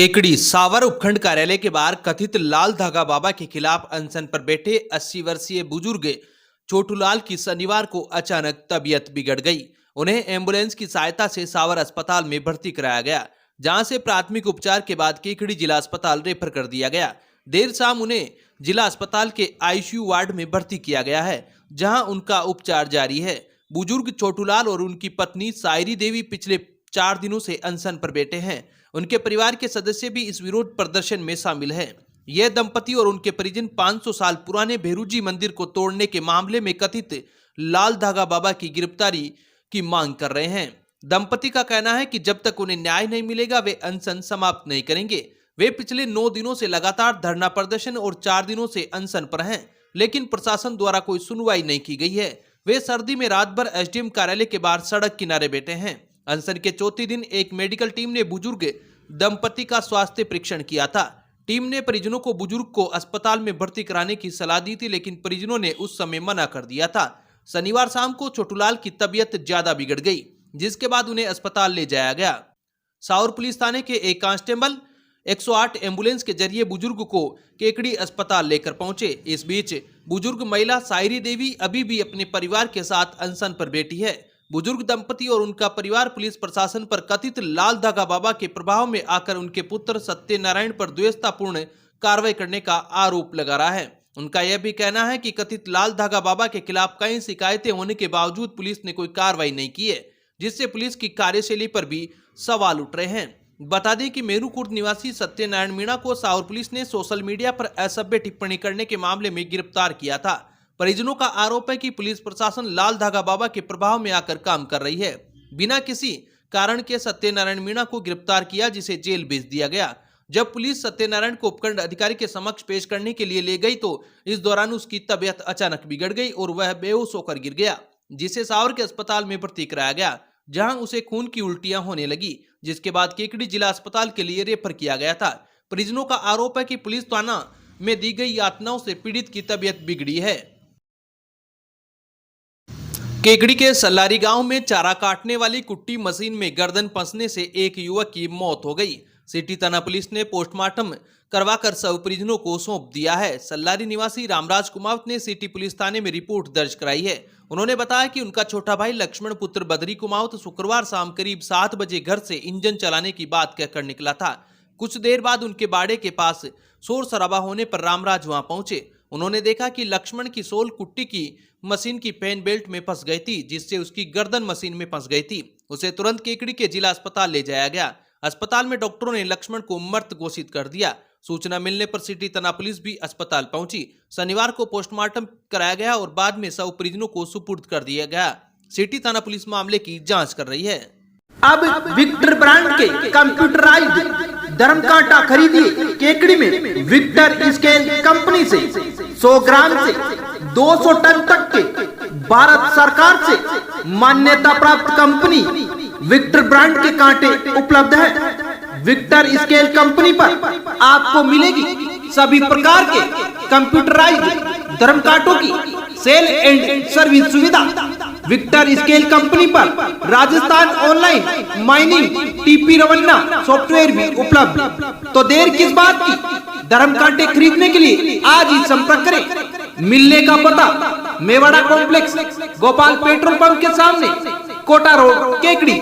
केकड़ी सावर उपखंड कार्यालय के बाहर कथित लाल धागा बाबा के खिलाफ अनशन पर बैठे 80 वर्षीय बुजुर्ग छोटूलाल की शनिवार को अचानक तबीयत बिगड़ गई। उन्हें एम्बुलेंस की सहायता से सावर अस्पताल में भर्ती कराया गया, जहां से प्राथमिक उपचार के बाद केकड़ी जिला अस्पताल रेफर कर दिया गया। देर शाम उन्हें जिला अस्पताल के आईसीयू वार्ड में भर्ती किया गया है, जहां उनका उपचार जारी है। बुजुर्ग छोटूलाल और उनकी पत्नी सायरी देवी पिछले 4 दिनों से अनशन पर बैठे हैं। उनके परिवार के सदस्य भी इस विरोध प्रदर्शन में शामिल हैं। यह दंपति और उनके परिजन 500 साल पुराने भेरूजी मंदिर को तोड़ने के मामले में कथित लाल धागा बाबा की गिरफ्तारी की मांग कर रहे हैं। दंपति का कहना है कि जब तक उन्हें न्याय नहीं मिलेगा वे अनशन समाप्त नहीं करेंगे। वे पिछले 9 दिनों से लगातार धरना प्रदर्शन और 4 दिनों से अनशन पर हैं, लेकिन प्रशासन द्वारा कोई सुनवाई नहीं की गई है। वे सर्दी में रात भर एसडीएम कार्यालय के बाहर सड़क किनारे बैठे हैं। अनशन के चौथे दिन एक मेडिकल टीम ने बुजुर्ग दंपति का स्वास्थ्य परीक्षण किया था। टीम ने परिजनों को बुजुर्ग को अस्पताल में भर्ती कराने की सलाह दी थी, लेकिन परिजनों ने उस समय मना कर दिया था। शनिवार शाम को छोटूलाल की तबीयत ज्यादा बिगड़ गई, जिसके बाद उन्हें अस्पताल ले जाया गया। सावर पुलिस थाने के एक कांस्टेबल 108 एम्बुलेंस के जरिए बुजुर्ग को केकड़ी अस्पताल लेकर पहुंचे। इस बीच बुजुर्ग महिला सायरी देवी अभी भी अपने परिवार के साथ अनशन पर बैठी है। बुजुर्ग दंपति और उनका परिवार पुलिस प्रशासन पर कथित लाल धागा बाबा के प्रभाव में आकर उनके पुत्र सत्यनारायण पर द्वेषतापूर्ण कार्रवाई करने का आरोप लगा रहा है। उनका यह भी कहना है कि कथित लाल धागा बाबा के खिलाफ कई शिकायतें होने के बावजूद पुलिस ने कोई कार्रवाई नहीं की है, जिससे पुलिस की कार्यशैली पर भी सवाल उठ रहे हैं। बता दें कि मेरुकुर्द निवासी सत्यनारायण मीणा को सावर पुलिस ने सोशल मीडिया पर असभ्य टिप्पणी करने के मामले में गिरफ्तार किया था। परिजनों का आरोप है कि पुलिस प्रशासन लाल धागा बाबा के प्रभाव में आकर काम कर रही है। बिना किसी कारण के सत्यनारायण मीणा को गिरफ्तार किया, जिसे जेल भेज दिया गया। जब पुलिस सत्यनारायण को उपखंड अधिकारी के समक्ष पेश करने के लिए ले गई तो इस दौरान उसकी तबीयत अचानक बिगड़ गई और वह बेहोश होकर गिर गया, जिसे सावर के अस्पताल में भर्ती कराया गया, जहां उसे खून की उल्टियां होने लगी, जिसके बाद केकड़ी जिला अस्पताल के लिए रेफर किया गया था। परिजनों का आरोप है कि पुलिस थाना में दी गई यातनाओं से पीड़ित की तबीयत बिगड़ी है। केकड़ी के सल्लारी गांव में चारा काटने वाली कुट्टी मशीन में गर्दन फंसने से एक युवक की मौत हो गई। सिटी थाना पुलिस ने पोस्टमार्टम करवाकर शव परिजनों को सौंप दिया है। सल्लारी निवासी रामराज कुमावत ने सिटी पुलिस थाने में रिपोर्ट दर्ज कराई है। उन्होंने बताया कि उनका छोटा भाई लक्ष्मण पुत्र बद्री कुमावत शुक्रवार शाम करीब 7 बजे घर से इंजन चलाने की बात कहकर निकला था। कुछ देर बाद उनके बाड़े के पास शोर शराबा होने पर रामराज वहां पहुंचे। उन्होंने देखा कि लक्ष्मण की सोल कुट्टी की मशीन की फैन बेल्ट में फंस गई थी, जिससे उसकी गर्दन मशीन में फंस गई थी। उसे तुरंत केकड़ी के जिला अस्पताल ले जाया गया। अस्पताल में डॉक्टरों ने लक्ष्मण को मृत घोषित कर दिया। सूचना मिलने पर सिटी थाना पुलिस भी अस्पताल पहुंची। शनिवार को पोस्टमार्टम कराया गया और बाद में शव परिजनों को सुपुर्द कर दिया गया। सिटी थाना पुलिस मामले की जांच कर रही है। अब विक्टर ब्रांड के कंप्यूटराइज्ड धर्म कांटा खरीदिए केकड़ी में विक्टर स्केल कंपनी से 100 ग्राम से 200 टन तक के भारत सरकार से मान्यता प्राप्त कंपनी विक्टर ब्रांड के कांटे उपलब्ध है। विक्टर स्केल कंपनी पर आपको मिलेगी सभी प्रकार के कंप्यूटराइज्ड धर्म कांटों की सेल एंड सर्विस सुविधा। विक्टर स्केल कंपनी पर Rajasthan online mining TP Revanna software भी उपलब्ध। तो देर किस बात की, धर्म कांटे खरीदने के लिए आज ही संपर्क करें। मिलने का पता Mewada complex, Gopal petrol pump के सामने, कोटा रोड, केकड़ी।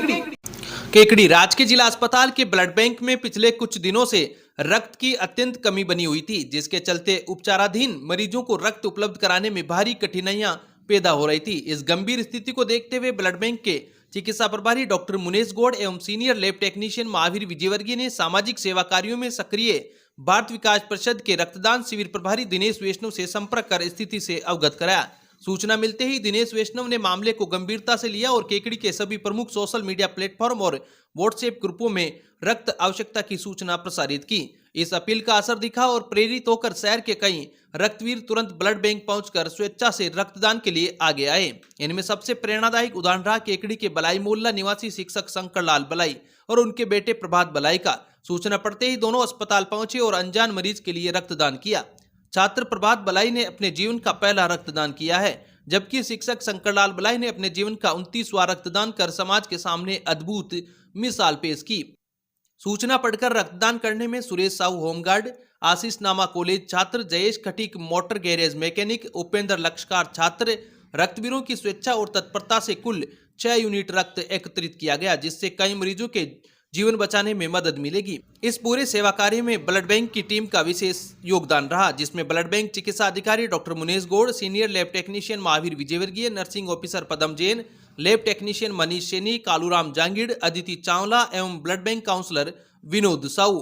केकड़ी राजकीय जिला अस्पताल के ब्लड बैंक में पिछले कुछ दिनों से रक्त की अत्यंत कमी बनी हुई थी, जिसके चलते उपचाराधीन मरीजों को रक्त उपलब्ध कराने में भारी कठिनाइयां पैदा हो रही थी। इस गंभीर स्थिति को देखते हुए ब्लड बैंक के चिकित्सा प्रभारी डॉक्टर मुनेश गौड़ एवं senior lab technician Mahavir Vijayvargiya ने सामाजिक सेवा कार्यों में सक्रिय भारत विकास परिषद के रक्तदान शिविर प्रभारी दिनेश वैष्णव से संपर्क कर स्थिति से अवगत कराया। सूचना मिलते ही दिनेश वैष्णव ने मामले को गंभीरता से लिया और केकड़ी के सभी प्रमुख सोशल मीडिया प्लेटफॉर्म और व्हाट्सएप ग्रुपों में रक्त आवश्यकता की सूचना प्रसारित की। इस अपील का असर दिखा और प्रेरित होकर शहर के कई रक्तवीर तुरंत ब्लड बैंक पहुंचकर स्वेच्छा से रक्तदान के लिए आगे आए। इनमें सबसे प्रेरणादायक उदाहरण रहा केकड़ी के बलाई मोहल्ला निवासी शिक्षक शंकर लाल बलाई और उनके बेटे प्रभात बलाई का। सूचना पड़ते ही दोनों अस्पताल पहुंचे और अनजान मरीज के लिए रक्तदान किया। छात्र प्रभात बलाई ने अपने जीवन का पहला रक्तदान किया है, जबकि शिक्षक शंकरलाल बलाई ने अपने जीवन का 29वां रक्तदान कर समाज के सामने अद्भुत मिसाल पेश की। सूचना पढ़कर रक्तदान करने में सुरेश साहू होमगार्ड, आशीष नामा कॉलेज छात्र, Jayesh Khatik motor garage mechanic, Upendra Lakshkar छात्र। रक्तवीरों की स्वेच्छा और तत्परता से कुल 6 यूनिट रक्त एकत्रित किया गया, जिससे कई मरीजों के जीवन बचाने में मदद मिलेगी। इस पूरे सेवा कार्य में ब्लड बैंक की टीम का विशेष योगदान रहा, जिसमें ब्लड बैंक चिकित्सा अधिकारी doctor Munesh Gaur, senior lab technician Mahavir Vijayvargiya, nursing officer Padam Jain, lab technician Manish Saini, Kaluram Jangid, Aditi Chawla एवं blood bank counsellor Vinod Sahu.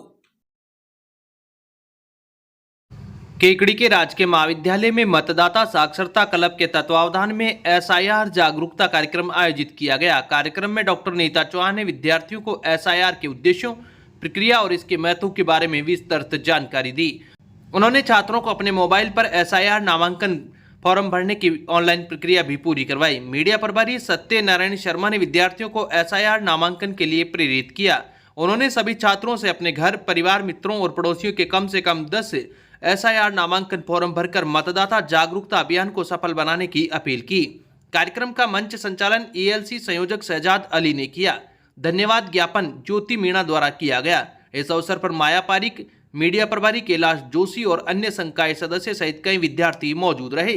Kekri के राजकीय महाविद्यालय में मतदाता साक्षरता क्लब के तत्वावधान में SIR जागरूकता कार्यक्रम आयोजित किया गया। कार्यक्रम में डॉक्टर नीता चौहान ने विद्यार्थियों को SIR के उद्देश्यों, प्रक्रिया और इसके महत्व के बारे में विस्तृत जानकारी दी। उन्होंने छात्रों को अपने मोबाइल पर SIR नामांकन फॉर्म भरने की ऑनलाइन प्रक्रिया भी पूरी करवाई। मीडिया प्रभारी सत्यनारायण शर्मा ने विद्यार्थियों को SIR नामांकन के लिए प्रेरित किया। उन्होंने सभी छात्रों से अपने घर, परिवार, मित्रों और पड़ोसियों के कम से कम 10 SIR नामांकन फॉर्म भरकर मतदाता जागरूकता अभियान को सफल बनाने की अपील की। कार्यक्रम का मंच संचालन ELC संयोजक शहजाद अली ने किया। धन्यवाद ज्ञापन ज्योति मीणा द्वारा किया गया। इस अवसर पर माया पारिक, मीडिया प्रभारी कैलाश जोशी और अन्य संकाय सदस्य सहित कई विद्यार्थी मौजूद रहे।